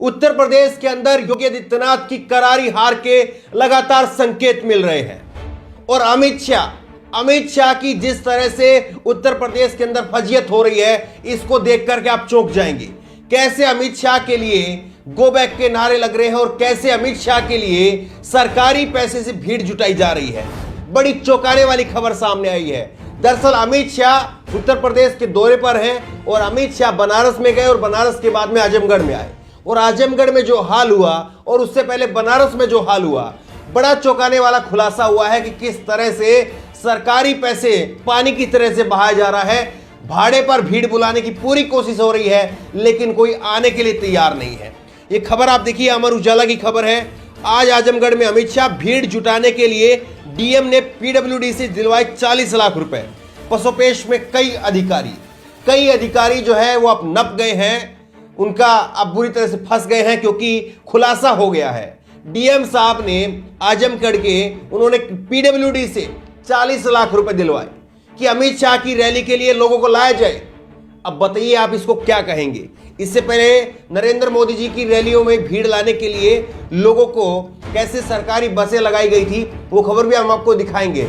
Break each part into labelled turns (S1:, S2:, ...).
S1: उत्तर प्रदेश के अंदर योगी आदित्यनाथ की करारी हार के लगातार संकेत मिल रहे हैं और अमित शाह की जिस तरह से उत्तर प्रदेश के अंदर फजीयत हो रही है, इसको देख करके आप चौंक जाएंगे। कैसे अमित शाह के लिए गो बैक के नारे लग रहे हैं और कैसे अमित शाह के लिए सरकारी पैसे से भीड़ जुटाई जा रही है। बड़ी चौंकाने वाली खबर सामने आई है। दरअसल अमित शाह उत्तर प्रदेश के दौरे पर हैं और अमित शाह बनारस में गए और बनारस के बाद में आजमगढ़ में आए और आजमगढ़ में जो हाल हुआ और उससे पहले बनारस में जो हाल हुआ, बड़ा चौंकाने वाला खुलासा हुआ है कि किस तरह से सरकारी पैसे पानी की तरह से बहाया जा रहा है। भाड़े पर भीड़ बुलाने की पूरी कोशिश हो रही है लेकिन कोई आने के लिए तैयार नहीं है। ये खबर आप देखिए, अमर उजाला की खबर है। आज आजमगढ़ में अमित शाह भीड़ जुटाने के लिए डीएम ने पीडब्ल्यूडी से दिलवाए 40 लाख रुपए। पसोपेश में कई अधिकारी जो है वो अब नप गए हैं, उनका अब बुरी तरह से फंस गए हैं क्योंकि खुलासा हो गया है। डीएम साहब ने आजमगढ़ के उन्होंने पीडब्ल्यूडी से 40 लाख रुपए दिलवाए कि अमित शाह की रैली के लिए लोगों को लाया जाए। अब बताइए आप इसको क्या कहेंगे। इससे पहले नरेंद्र मोदी जी की रैलियों में भीड़ लाने के लिए लोगों को कैसे सरकारी बसें लगाई गई थी, वो खबर भी हम आपको दिखाएंगे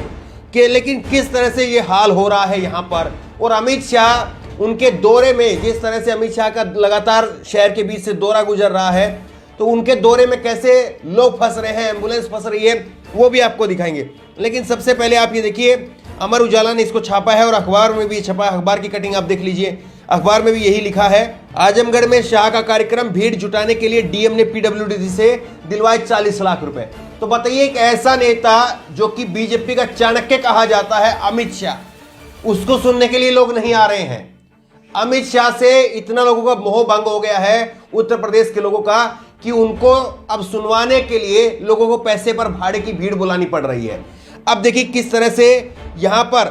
S1: कि लेकिन किस तरह से ये हाल हो रहा है यहाँ पर। और अमित शाह उनके दौरे में, जिस तरह से अमित शाह का लगातार शहर के बीच से दौरा गुजर रहा है, तो उनके दौरे में कैसे लोग फंस रहे हैं, एम्बुलेंस फंस रही है, वो भी आपको दिखाएंगे। लेकिन सबसे पहले आप ये देखिए, अमर उजाला ने इसको छापा है और अखबार में भी छपा है। अखबार की कटिंग आप देख लीजिए, अखबार में भी यही लिखा है। आजमगढ़ में शाह का कार्यक्रम, भीड़ जुटाने के लिए डीएम ने पीडब्ल्यूडी से दिलवाए 40 लाख रुपए। तो बताइए, एक ऐसा नेता जो कि बीजेपी का चाणक्य कहा जाता है, अमित शाह, उसको सुनने के लिए लोग नहीं आ रहे हैं। अमित शाह से इतना लोगों का मोह भंग हो गया है उत्तर प्रदेश के लोगों का कि उनको अब सुनवाने के लिए लोगों को पैसे पर भाड़े की भीड़ बुलानी पड़ रही है। अब देखिए किस तरह से यहां पर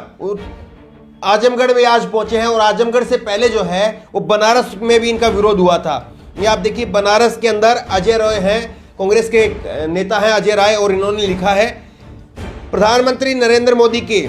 S1: आजमगढ़ में आज पहुंचे हैं और आजमगढ़ से पहले जो है वो बनारस में भी इनका विरोध हुआ था। ये आप देखिए, बनारस के अंदर अजय राय हैं, कांग्रेस के नेता हैं अजय राय, और इन्होंने लिखा है, प्रधानमंत्री नरेंद्र मोदी के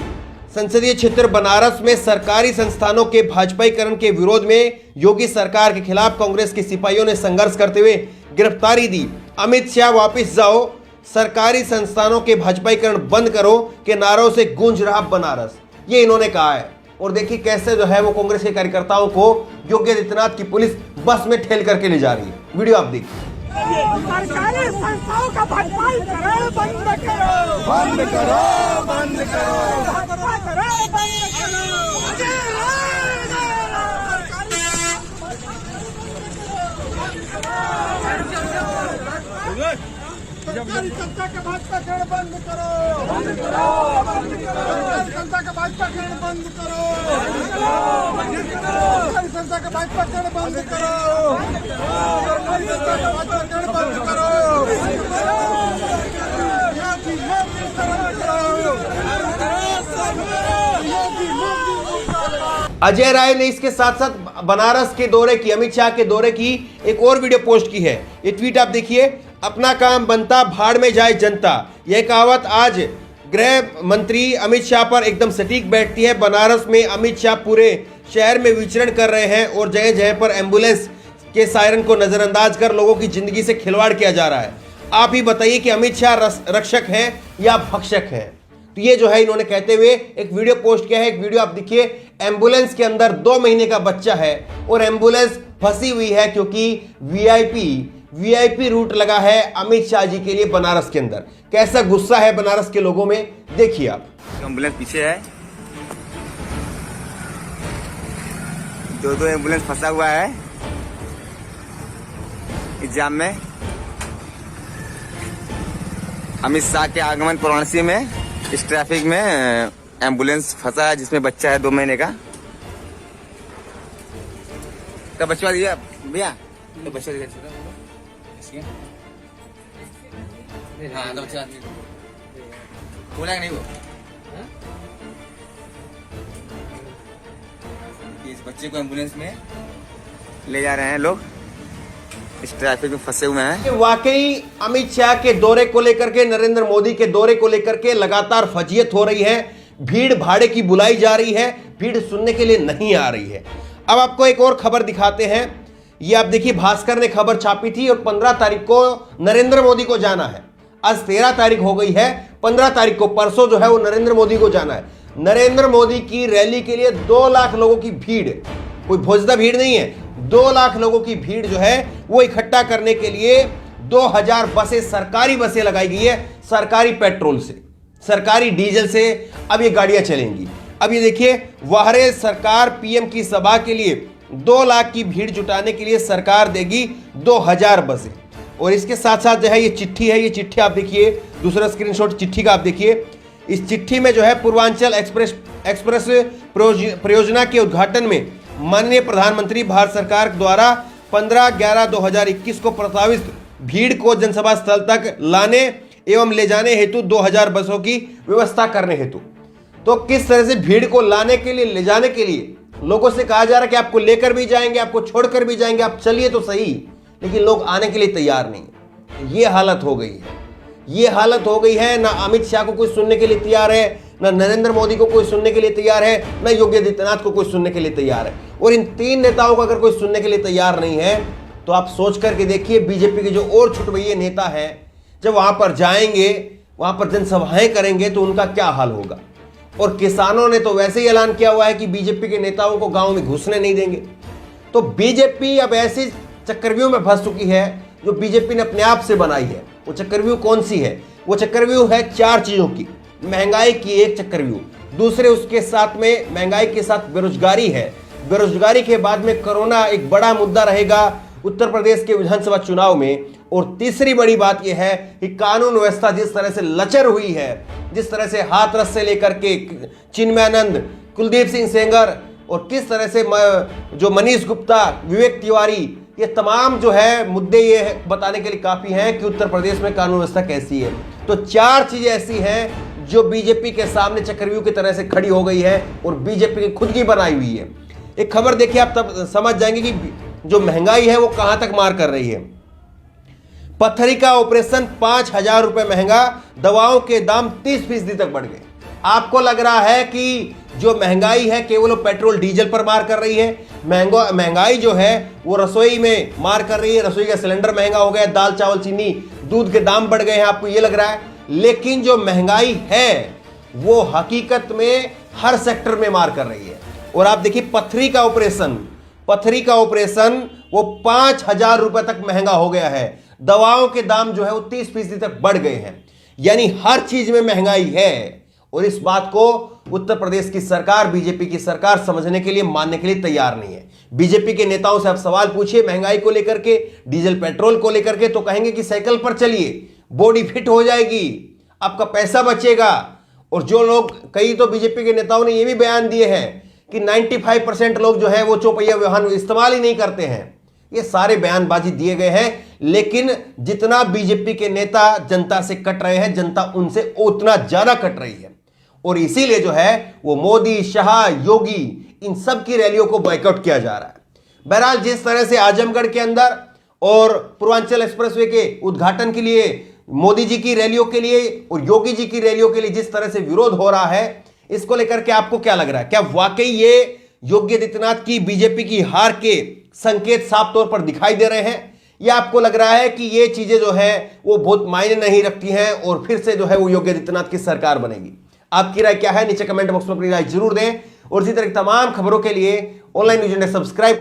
S1: संसदीय क्षेत्र बनारस में सरकारी संस्थानों के भाजपाईकरण के विरोध में योगी सरकार के खिलाफ कांग्रेस के सिपाहियों ने संघर्ष करते हुए गिरफ्तारी दी। अमित शाह वापस जाओ, सरकारी संस्थानों के भाजपाईकरण बंद करो के नारों से गूंज रहा बनारस, ये इन्होंने कहा है। और देखिए कैसे जो है वो कांग्रेस के कार्यकर्ताओं को योगी आदित्यनाथ की पुलिस बस में ठेल करके ले जा रही है। वीडियो आप देखिए।
S2: सरकारी संस्थाओं का भाजपाईकरण बंद करो, बंद करो, बंद करो, भाजपाईकरण बंद करो। सरकारी संस्था का भाजपाईकरण बंद करो, बंद करो, बंद करो। सरकारी संस्था का भाजपाईकरण बंद करो, बंद करो। सरकारी संस्था का भाजपाईकरण बंद करो, सरकारी संस्था का भाजपाईकरण बंद करो।
S1: अजय राय ने इसके साथ साथ बनारस के दौरे की, अमित शाह के दौरे की एक और वीडियो पोस्ट की है। ये ट्वीट आप देखिए, अपना काम बनता भाड़ में जाए जनता, यह कहावत आज गृह मंत्री अमित शाह पर एकदम सटीक बैठती है। बनारस में अमित शाह पूरे शहर में विचरण कर रहे हैं और जगह जगह पर एम्बुलेंस के सायरन को नजरअंदाज कर लोगों की जिंदगी से खिलवाड़ किया जा रहा है। आप ही बताइए कि अमित शाह रक्षक है या भक्षक है। तो ये जो है इन्होंने कहते हुए एक वीडियो पोस्ट किया है। एक वीडियो आप देखिए, एम्बुलेंस के अंदर 2 महीने का बच्चा है और एम्बुलेंस फंसी हुई है क्योंकि वीआईपी रूट लगा है अमित शाह जी के लिए बनारस के अंदर। कैसा गुस्सा है बनारस के लोगों में, देखिए आप।
S3: एम्बुलेंस पीछे है, 2 एम्बुलेंस फंसा हुआ है इस जाम में। अमित शाह के आगमन पर वाराणसी में इस ट्रैफिक में एम्बुलेंस फंसा है जिसमें बच्चा है 2 महीने का। तो बच्चा दिया भैया, तो बच्चा दिया हाँ, तो बच्चा बोला नहीं वो। इस बच्चे को एम्बुलेंस में ले जा रहे हैं लोग, इस ट्रैफिक में फंसे हुए हैं।
S1: वाकई अमित शाह के दौरे को लेकर के, नरेंद्र मोदी के दौरे को लेकर के लगातार फजीयत हो रही है। भीड़ भाड़े की बुलाई जा रही है, भीड़ सुनने के लिए नहीं आ रही है। अब आपको एक और खबर दिखाते हैं ये आप देखिए भास्कर ने खबर छापी थी और 15 तारीख को नरेंद्र मोदी को जाना है। आज 13 तारीख हो गई है, 15 तारीख को परसों जो है वो नरेंद्र मोदी को जाना है। नरेंद्र मोदी की रैली के लिए 2 लाख लोगों की भीड़, कोई भोजदा भीड़ नहीं है, 2 लाख लोगों की भीड़ जो है वो इकट्ठा करने के लिए 2000 बसें, सरकारी बसें लगाई गई है। सरकारी पेट्रोल से, सरकारी डीजल से अब ये गाड़ियां चलेंगी। अब ये देखिए, वाहरे सरकार पीएम की सभा के लिए 2 लाख की भीड़ जुटाने के लिए सरकार देगी 2000 बसें। और इसके साथ साथ जो है ये चिट्ठी है, ये चिट्ठी आप देखिए, दूसरा स्क्रीनशॉट चिट्ठी का आप देखिए। इस चिट्ठी में जो है पूर्वांचल एक्सप्रेस परियोजना के उद्घाटन में माननीय प्रधानमंत्री भारत सरकार द्वारा 15/11/2021 को प्रस्तावित भीड़ को जनसभा स्थल तक लाने एवं ले जाने हेतु 2000 बसों की व्यवस्था करने हेतु। तो किस तरह से भीड़ को लाने के लिए, ले जाने के लिए लोगों से कहा जा रहा है कि आपको लेकर भी जाएंगे, आपको छोड़कर भी जाएंगे, आप चलिए तो सही, लेकिन लोग आने के लिए तैयार नहीं। ये हालत हो गई है, ये हालत हो गई है। ना अमित शाह को कोई सुनने के लिए तैयार है, ना नरेंद्र मोदी को कोई सुनने के लिए तैयार है, ना योगी आदित्यनाथ को कोई सुनने के लिए तैयार है। और इन 3 नेताओं को अगर कोई सुनने के लिए तैयार नहीं है तो आप सोच करके देखिए, बीजेपी के जो और छुटभइये नेता हैं, जब वहां पर जाएंगे, वहां पर जनसभाएं करेंगे तो उनका क्या हाल होगा। और किसानों ने तो वैसे ही ऐलान किया हुआ है कि बीजेपी के नेताओं को गांव में घुसने नहीं देंगे। तो बीजेपी अब ऐसी चक्रव्यूह में फंस चुकी है जो बीजेपी ने अपने आप से बनाई है। वो चक्रव्यूह कौन सी है? वो चक्रव्यूह है 4 चीजों की। महंगाई की एक चक्रव्यूह, दूसरे उसके साथ में महंगाई के साथ बेरोजगारी है, बेरोजगारी के बाद में कोरोना एक बड़ा मुद्दा रहेगा उत्तर प्रदेश के विधानसभा चुनाव में, और तीसरी बड़ी बात यह है कि कानून व्यवस्था जिस तरह से लचर हुई है, जिस तरह से हाथरस से लेकर के चिन्मयानंद, कुलदीप सिंह सेंगर और किस तरह से जो मनीष गुप्ता, विवेक तिवारी, ये तमाम जो है मुद्दे ये बताने के लिए काफी हैं कि उत्तर प्रदेश में कानून व्यवस्था कैसी है। तो 4 चीजें ऐसी हैं जो बीजेपी के सामने चक्रव्यूह की तरह से खड़ी हो गई है और बीजेपी की खुद की बनाई हुई है। एक खबर देखिए, आप तब समझ जाएंगे कि जो महंगाई है वो कहां तक मार कर रही है। पथरी का ऑपरेशन 5000 रुपए महंगा, दवाओं के दाम 30% तक बढ़ गए। आपको लग रहा है कि जो महंगाई है केवल पेट्रोल डीजल पर मार कर रही है। महंगाई जो है वो रसोई में मार कर रही है। रसोई का सिलेंडर महंगा हो गया, दाल चावल चीनी दूध के दाम बढ़ गए हैं, आपको ये लग रहा है। लेकिन जो महंगाई है वो हकीकत में हर सेक्टर में मार कर रही है। और आप देखिए, पथरी का ऑपरेशन वो 5000 रुपए तक महंगा हो गया है। दवाओं के दाम जो है वो 30% तक बढ़ गए हैं। यानी हर चीज में महंगाई है। और इस बात को उत्तर प्रदेश की सरकार, बीजेपी की सरकार समझने के लिए, मानने के लिए तैयार नहीं है। बीजेपी के नेताओं से आप सवाल पूछिए महंगाई को लेकर के, डीजल पेट्रोल को लेकर के, तो कहेंगे कि साइकिल पर चलिए, बॉडी फिट हो जाएगी, आपका पैसा बचेगा। और जो लोग, कई तो बीजेपी के नेताओं ने यह भी बयान दिए हैं कि 95% लोग जो है वो चौपहिया वाहन इस्तेमाल ही नहीं करते हैं। ये सारे बयानबाजी दिए गए हैं, लेकिन जितना बीजेपी के नेता जनता से कट रहे हैं, जनता उनसे उतना ज्यादा कट रही है। और इसीलिए जो है वो मोदी, शाह, योगी, इन सब की रैलियों को बॉयकॉट किया जा रहा है। बहरहाल, जिस तरह से आजमगढ़ के अंदर और पूर्वांचल एक्सप्रेसवे के उद्घाटन के लिए, मोदी जी की रैलियों के लिए और योगी जी की रैलियों के लिए जिस तरह से विरोध हो रहा है, इसको लेकर के आपको क्या लग रहा है? क्या वाकई ये योगी आदित्यनाथ की, बीजेपी की हार के संकेत साफ तौर पर दिखाई दे रहे हैं, या आपको लग रहा है कि ये चीजें जो है वो बहुत मायने नहीं रखती हैं और फिर से जो है वो योगी आदित्यनाथ की सरकार बनेगी? आपकी राय क्या है? नीचे कमेंट बॉक्स में अपनी राय जरूर दें। और इसी तरह तमाम खबरों के लिए ऑनलाइन न्यूज़ इंडिया सब्सक्राइब